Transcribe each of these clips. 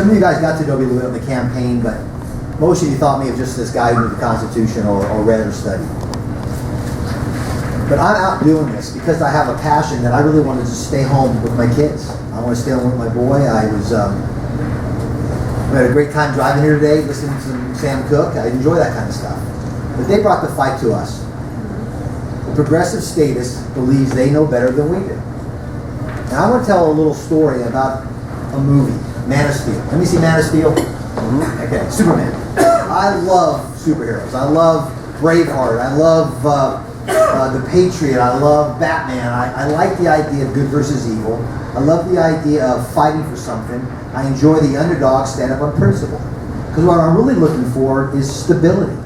Some of you guys got to know me a little bit on the campaign, but most of you thought me of just this guy who knew the Constitution or read or studied. But I'm out doing this because I have a passion that I really want to just stay home with my kids. I want to stay home with my boy. We had a great time driving here today, listening to some Sam Cooke. I enjoy that kind of stuff. But they brought the fight to us. The progressive status believes they know better than we do. And I want to tell a little story about a movie, Man of Steel. Let me see Man of Steel. Okay, Superman. I love superheroes. I love Braveheart. I love The Patriot. I love Batman. I like the idea of good versus evil. I love the idea of fighting for something. I enjoy the underdog stand up on principle. Because what I'm really looking for is stability.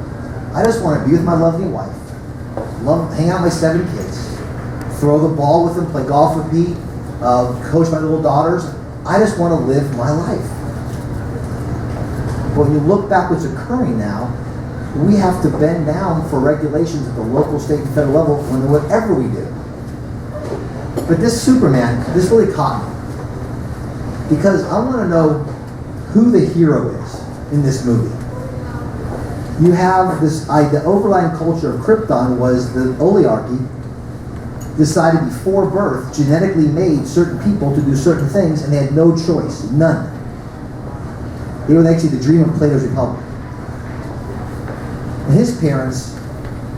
I just want to be with my lovely wife, hang out with my 7 kids, throw the ball with them, play golf with Pete, coach my little daughters. I just want to live my life. But when you look back what's occurring now, we have to bend down for regulations at the local, state, and federal level when whatever we do. But this Superman, this really caught me. Because I want to know who the hero is in this movie. You have this, the overlying culture of Krypton was the oligarchy decided before birth, genetically made certain people to do certain things, and they had no choice, none. They were actually the dream of Plato's Republic. And his parents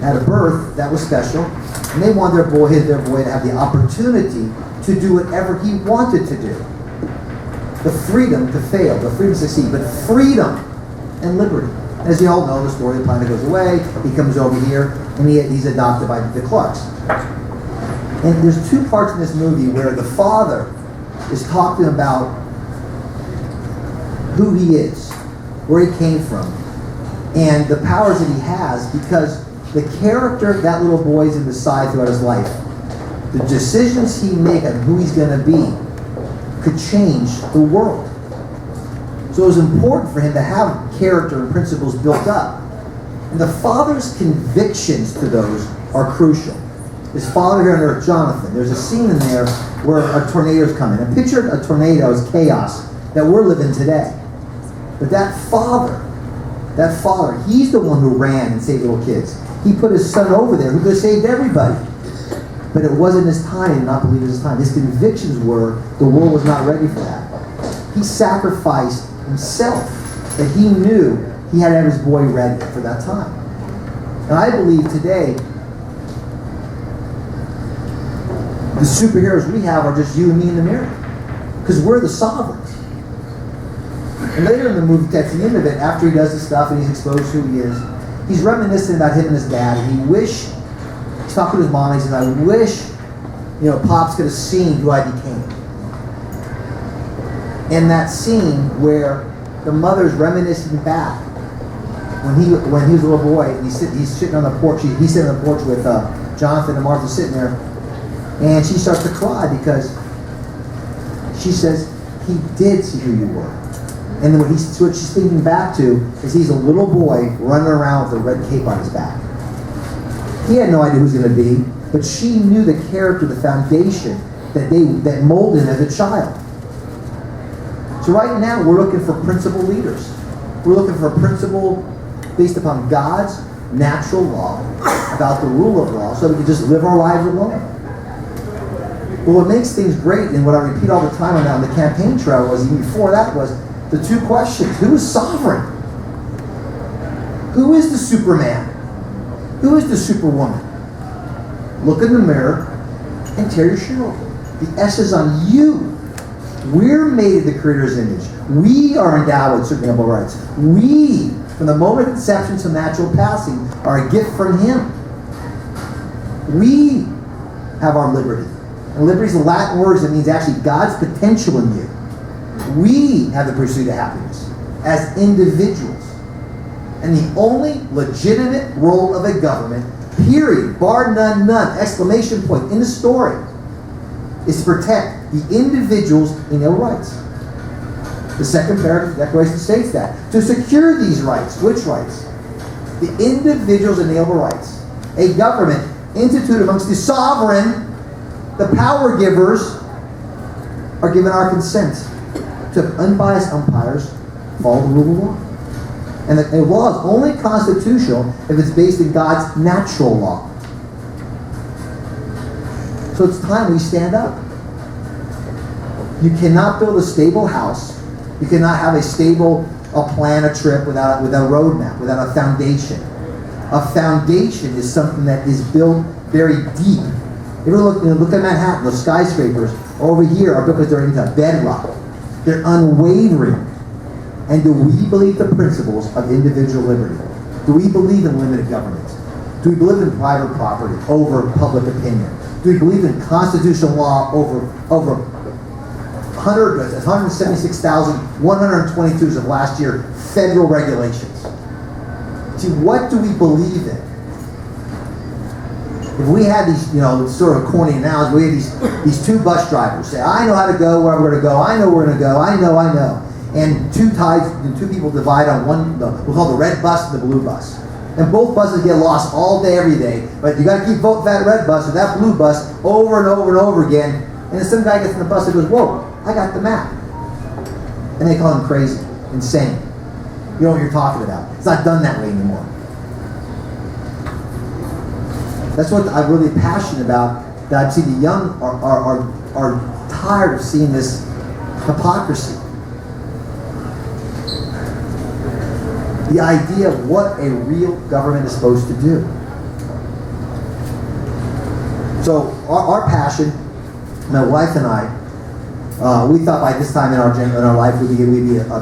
had a birth that was special, and they wanted their boy to have the opportunity to do whatever he wanted to do. The freedom to fail, the freedom to succeed, but freedom and liberty. As you all know, the story, the planet goes away, he comes over here, and he's adopted by the Clarks. And there's 2 parts in this movie where the father is talking about who he is, where he came from, and the powers that he has, because the character that little boy's in the side throughout his life, the decisions he makes on who he's going to be could change the world. So it was important for him to have character and principles built up. And the father's convictions to those are crucial. His father here on earth, Jonathan, there's a scene in there where a tornado's coming. And picture a tornado as chaos that we're living today. But that father, he's the one who ran and saved little kids. He put his son over there who could have saved everybody. But it wasn't his time, he did not believe it was his time. His convictions were the world was not ready for that. He sacrificed himself, that he knew he had to have his boy ready for that time. And I believe today, the superheroes we have are just you and me in the mirror. Because we're the sovereigns. And later in the movie, at the end of it, after he does this stuff and he's exposed who he is, he's reminiscing about him and his dad, and he's talking to his mom, and he says, I wish, Pops could have seen who I became. In that scene where the mother's reminiscing back when he was a little boy, and he's sitting on the porch. He's sitting on the porch with Jonathan and Martha sitting there, and she starts to cry because she says he did see who you were. And then what she's thinking back to is he's a little boy running around with a red cape on his back. He had no idea who he was going to be, but she knew the character, the foundation that molded him as a child. So right now, we're looking for principled leaders. We're looking for a principle based upon God's natural law, about the rule of law, so we can just live our lives alone. But what makes things great, and what I repeat all the time on the campaign trail was, even before that, was the 2 questions. Who is sovereign? Who is the Superman? Who is the Superwoman? Look in the mirror and tear your shirt open. The S is on you. We're made in the Creator's image. We are endowed with certain inalienable rights. We, from the moment of conception to natural passing, are a gift from Him. We have our liberty. And liberty is a Latin word that means actually God's potential in you. We have the pursuit of happiness as individuals. And the only legitimate role of a government, period, bar none, exclamation point, in the story, is to protect the individual's inalienable rights. The second paragraph of the Declaration states that. To secure these rights, which rights? The individual's inalienable rights. A government instituted amongst the sovereign, the power givers, are given our consent. to have unbiased umpires follow the rule of law. And the law is only constitutional if it's based in God's natural law. So it's time we stand up. You cannot build a stable house. You cannot have a plan, a trip without a roadmap, without a foundation. A foundation is something that is built very deep. You ever look at Manhattan, those skyscrapers over here are because they're into bedrock. They're unwavering. And do we believe the principles of individual liberty? Do we believe in limited government? Do we believe in private property over public opinion? Do we believe in constitutional law over 176,122 of last year federal regulations? See, what do we believe in? If we had these, sort of corny analogies, we had these two bus drivers say, I know how to go where we're going to go, I know where we're going to go, I know. And two people divide on one, we'll call the red bus and the blue bus. And both buses get lost all day, every day. But you got to keep voting for that red bus or that blue bus over and over and over again. And then some guy gets in the bus and goes, whoa, I got the map. And they call him crazy, insane. You know what you're talking about. It's not done that way anymore. That's what I'm really passionate about. That I see the young are tired of seeing this hypocrisy. The idea of what a real government is supposed to do. So our passion, my wife and I, we thought by this time in our life we'd be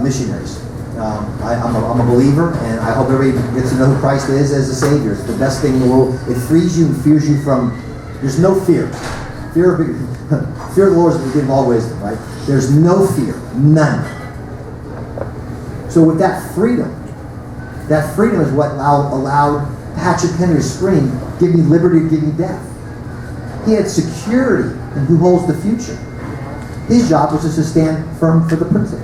missionaries. I'm a believer, and I hope everybody gets to know who Christ is as a Savior. It's the best thing in the world. It frees you and fears you from. There's no fear. Fear of the Lord is the beginning of all wisdom, right? There's no fear, none. So with that freedom is what allowed Patrick Henry to scream, "Give me liberty, give me death." He had security in who holds the future. His job was just to stand firm for the principles.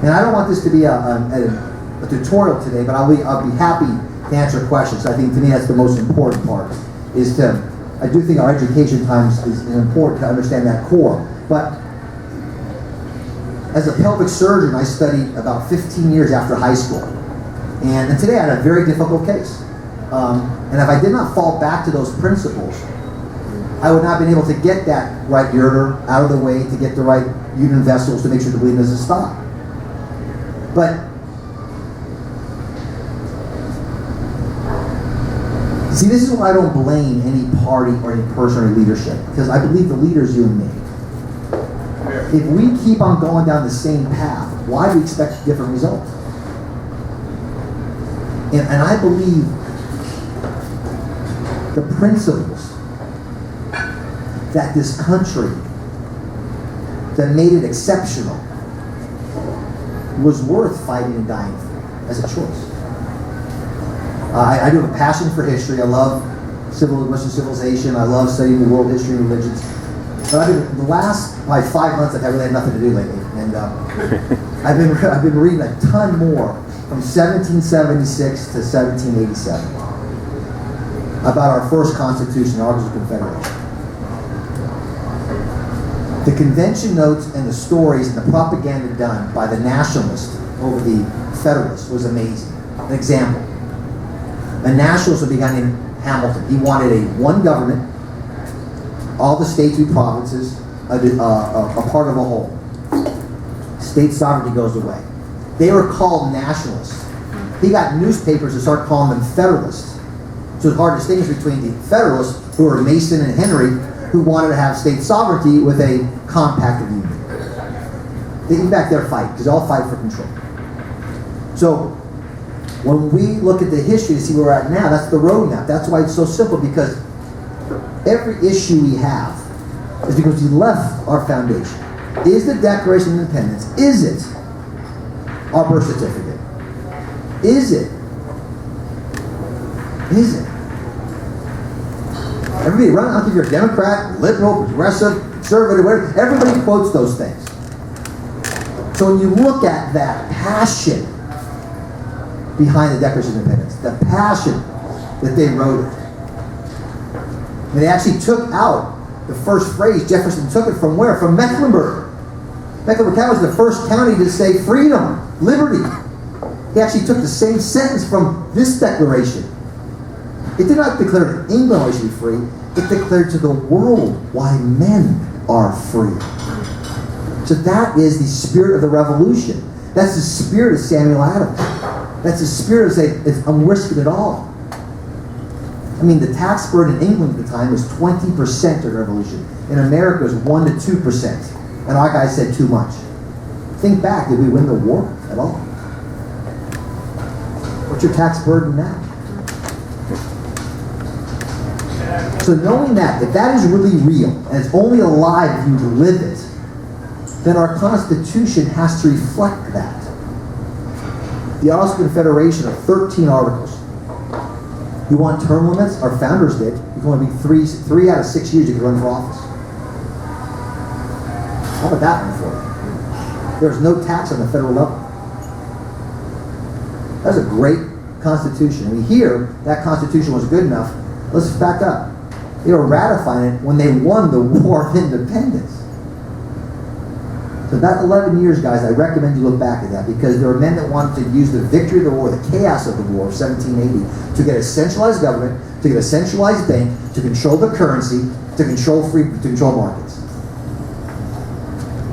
And I don't want this to be a tutorial today, but I'll be happy to answer questions. I think to me that's the most important part. I do think our education times is important to understand that core. But as a pelvic surgeon, I studied about 15 years after high school. And today I had a very difficult case. And if I did not fall back to those principles, I would not have been able to get that right ureter out of the way, to get the right uterine vessels to make sure the bleeding doesn't stop. But see, this is why I don't blame any party or any person or any leadership, because I believe the leader is you and me. If we keep on going down the same path, why do we expect different results? And I believe the principles that this country, that made it exceptional, was worth fighting and dying for as a choice. I do have a passion for history. I love Western civilization. I love studying the world history and religions. But the last 5 months, I've really had nothing to do lately, and I've been reading a ton more from 1776 to 1787 about our first Constitution, the Articles of Confederation. The convention notes and the stories and the propaganda done by the nationalists over the Federalists was amazing. An example: a nationalist was a guy named Hamilton. He wanted a one government, all the states and provinces a part of a whole. State sovereignty goes away. They were called nationalists. He got newspapers to start calling them Federalists. So it's hard to distinguish between the Federalists, who were Mason and Henry, who wanted to have state sovereignty with a compact of union. They in fact they're fight, because they all fight for control. So when we look at the history to see where we're at now, that's the roadmap. That's why it's so simple, because every issue we have is because we left our foundation. Is the Declaration of Independence, is it our birth certificate? Is it? Is it? Everybody run, I don't think you're a Democrat, liberal, progressive, conservative, whatever. Everybody quotes those things. So when you look at that passion behind the Declaration of Independence, the passion that they wrote it, and they actually took out the first phrase. Jefferson took it from where? From Mecklenburg. Mecklenburg County was the first county to say freedom, liberty. He actually took the same sentence from this declaration. It did not declare that England always should be free. It declared to the world why men are free. So that is the spirit of the revolution. That's the spirit of Samuel Adams. That's the spirit of saying, I'm risking it all. I mean, the tax burden in England at the time was 20% of the revolution. In America, it was 1 to 2%. And our guy said too much. Think back, did we win the war at all? What's your tax burden now? So knowing that, if that is really real, and it's only alive if you live it, then our Constitution has to reflect that. The Austrian Confederation of 13 articles. You want term limits? Our founders did. You can only be three out of 6 years you can run for office. How about that one for you? There's no tax on the federal level. That's a great Constitution. We hear that Constitution was good enough. Let's back up. They were ratifying it when they won the War of Independence. So that 11 years, guys, I recommend you look back at that, because there were men that wanted to use the victory of the war, the chaos of the war of 1780, to get a centralized government, to get a centralized bank, to control the currency, to control markets.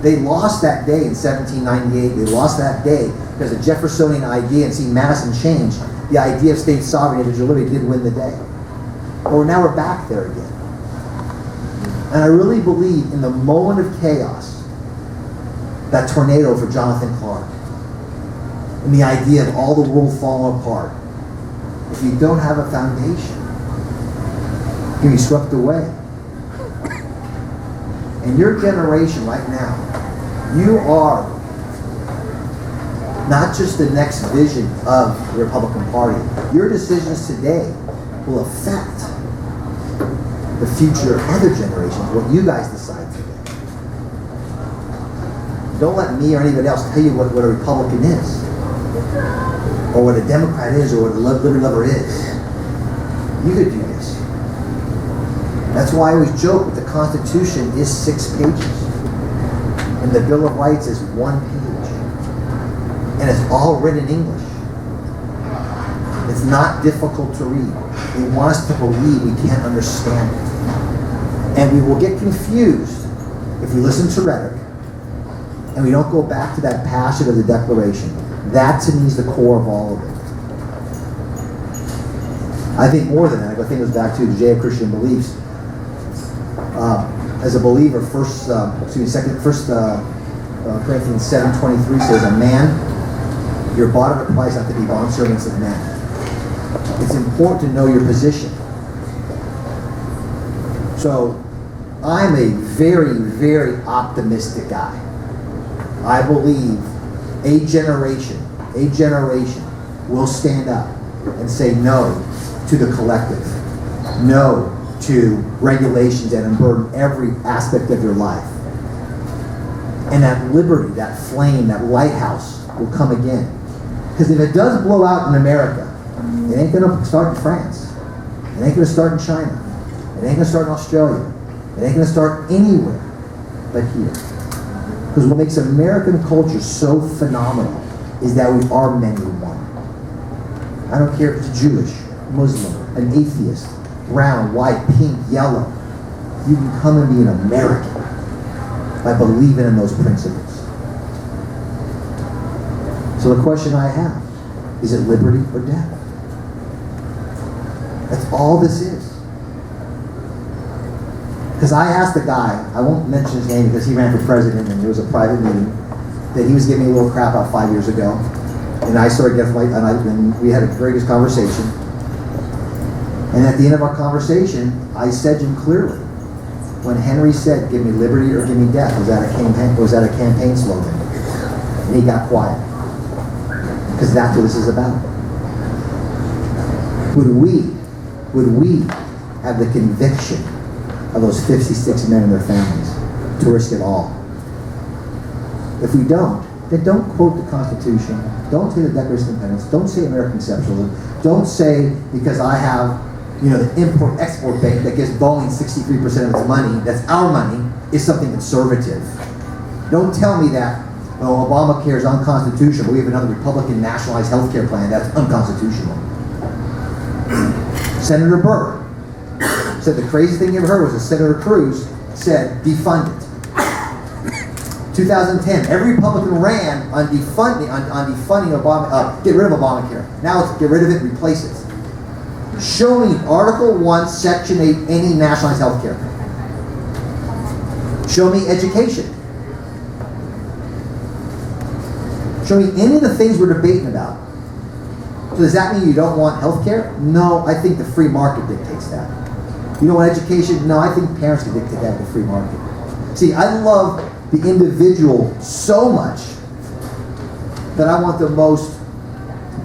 They lost that day in 1798. They lost that day because the Jeffersonian idea, and see Madison change, the idea of state sovereignty, individual liberty, did win the day. But now we're back there again. And I really believe in the moment of chaos, that tornado for Jonathan Clark, and the idea of all the world falling apart, if you don't have a foundation, you can be swept away. And your generation right now, you are not just the next vision of the Republican Party. Your decisions today will affect the future of other generations, what you guys decide today. Don't let me or anybody else tell you what a Republican is, or what a Democrat is, or what a liberty lover is. You could do this. That's why I always joke that the Constitution is 6 pages, and the Bill of Rights is 1 page, and it's all written in English. It's not difficult to read. They want us to believe we can't understand it, and we will get confused if we listen to rhetoric and we don't go back to that passion of the Declaration. That to me is the core of all of it. I think more than that, I think it goes back to the Judeo-Christian beliefs. As a believer, 1 Corinthians 7:23 says, "A man, you're bought at a price not to be bondservants of men." It's important to know your position. So, I'm a very, very optimistic guy. I believe a generation will stand up and say no to the collective, no to regulations that unburden every aspect of your life. And that liberty, that flame, that lighthouse will come again. Because if it does blow out in America, it ain't going to start in France. It ain't going to start in China. It ain't going to start in Australia. It ain't going to start anywhere but here. Because what makes American culture so phenomenal is that we are many one. I don't care if it's Jewish, Muslim, an atheist, brown, white, pink, yellow. You can come and be an American by believing in those principles. So the question I have, is it liberty or death? That's all this is. Because I asked a guy, I won't mention his name because he ran for president and it was a private meeting, that he was giving me a little crap about 5 years ago. And I started getting and we had a very good conversation. And at the end of our conversation, I said to him clearly, when Henry said, "Give me liberty or give me death," was that a campaign slogan? And he got quiet. Because that's what this is about. Would we have the conviction of those 56 men and their families to risk it all? If we don't, then don't quote the Constitution. Don't say the Declaration of Independence. Don't say American exceptionalism. Don't say because I have, the import-export bank that gives Boeing 63% of its money, that's our money, is something conservative. Don't tell me that, oh, Obamacare is unconstitutional, but we have another Republican nationalized health care plan that's unconstitutional. Senator Burr said the craziest thing you ever heard was that Senator Cruz said, defund it. 2010, every Republican ran on defunding Obama, get rid of Obamacare. Now it's get rid of it, replace it. Show me Article 1, Section 8, any nationalized health care. Show me education. Show me any of the things we're debating about. So does that mean you don't want health care? No, I think the free market dictates that. You don't want education? No, I think parents can dictate that, the free market. See, I love the individual so much that I want the most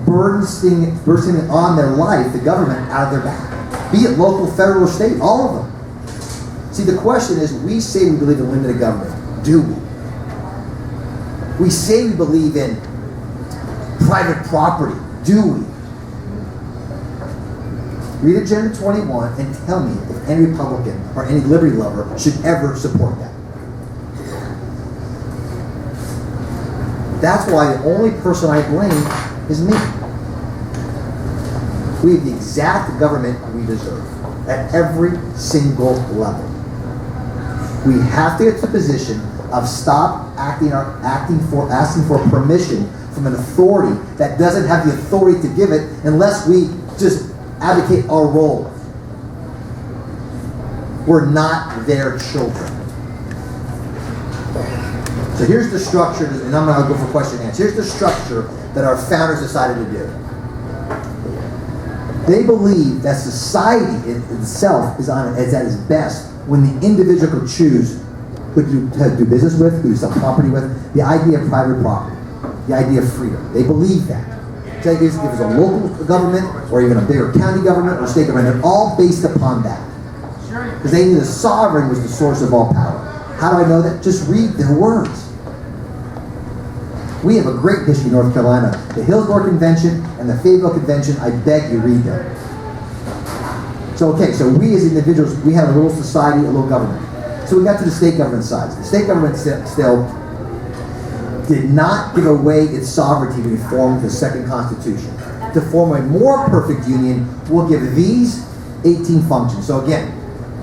burdensome on their life, the government, out of their back. Be it local, federal, or state, all of them. See, the question is, we say we believe in limited government. Do we? We say we believe in private property. Do we? Read Agenda 21 and tell me if any Republican or any liberty lover should ever support that. That's why the only person I blame is me. We have the exact government we deserve at every single level. We have to get to the position of stop asking for permission from an authority that doesn't have the authority to give it unless we just advocate our role. We're not their children. So here's the structure, and I'm going to go for question and answer. Here's the structure that our founders decided to do. They believe that society itself is at its best when the individual could choose who to do business with, who to sell property with, the idea of private property, the idea of freedom. They believe that. So if it's a local government, or even a bigger county government, or state government, they're all based upon that. Because they knew the sovereign was the source of all power. How do I know that? Just read their words. We have a great history in North Carolina. The Hillsborough Convention and the Fayetteville Convention, I beg you, read them. So we as individuals, we have a little society, a little government. So we got to the state government side. The state government still did not give away its sovereignty to reform the second constitution. To form a more perfect union, we'll give these 18 functions. So again,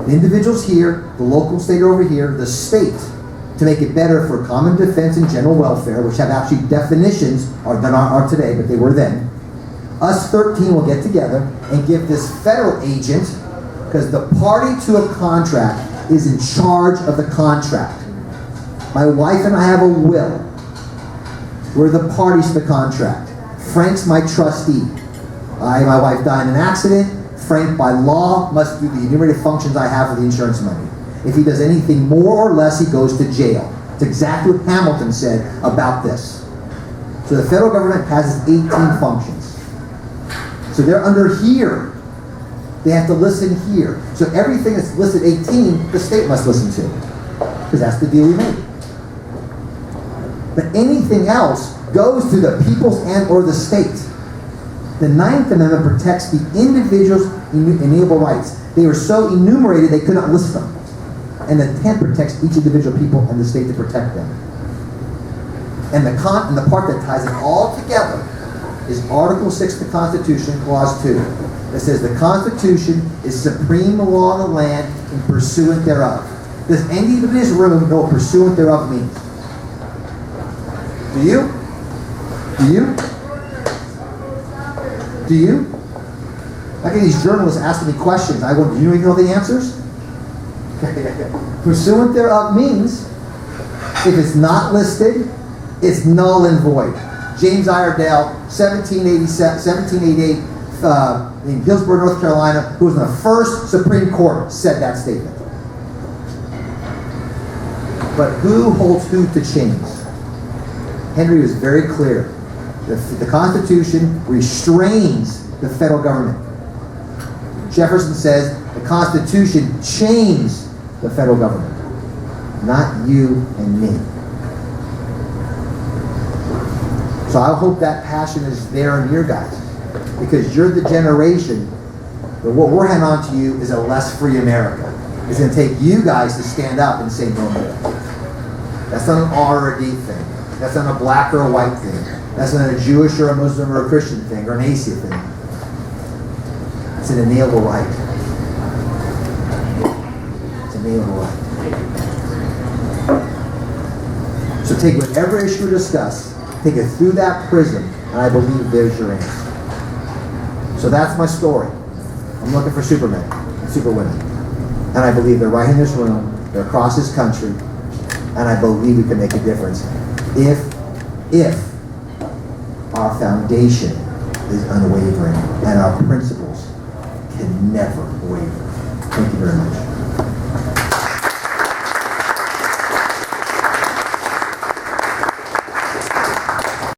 the individuals here, the local state over here, the state, to make it better for common defense and general welfare, which have actually definitions than are today, but they were then. Us 13 will get together and give this federal agent, because the party to a contract is in charge of the contract. My wife and I have a will. We're the parties to the contract. Frank's my trustee. My wife died in an accident. Frank, by law, must do the enumerated functions I have for the insurance money. If he does anything more or less, he goes to jail. It's exactly what Hamilton said about this. So the federal government has its 18 functions. So they're under here. They have to listen here. So everything that's listed 18, the state must listen to. Because that's the deal we made. But anything else goes to the peoples and or the state. The 9th Amendment protects the individual's inalienable rights. They were so enumerated they could not list them. And the 10th protects each individual people and the state to protect them. And the part that ties it all together is Article 6 of the Constitution, Clause 2. That says the Constitution is supreme law of the land and pursuant thereof. Does anybody in this room know what pursuant thereof means? Do you? Do you? Do you? I get these journalists asking me questions. I go, do you even know the answers? Pursuant thereof means if it's not listed, it's null and void. James Iredale, 1788, in Hillsborough, North Carolina, who was in the first Supreme Court, said that statement. But who holds who to chains? Henry was very clear. The Constitution restrains the federal government. Jefferson says the Constitution chains the federal government, not you and me. So I hope that passion is there in your guys, because you're the generation that what we're handing on to you is a less free America. It's going to take you guys to stand up and say no more. That's not an R or a D thing. That's not a black or a white thing. That's not a Jewish or a Muslim or a Christian thing or an Asia thing. It's an inalienable right. It's an inalienable right. So take whatever issue we discuss, take it through that prism, and I believe there's your answer. So that's my story. I'm looking for supermen and superwomen. And I believe they're right in this room, they're across this country, and I believe we can make a difference if our foundation is unwavering and our principles can never waver. Thank you very much.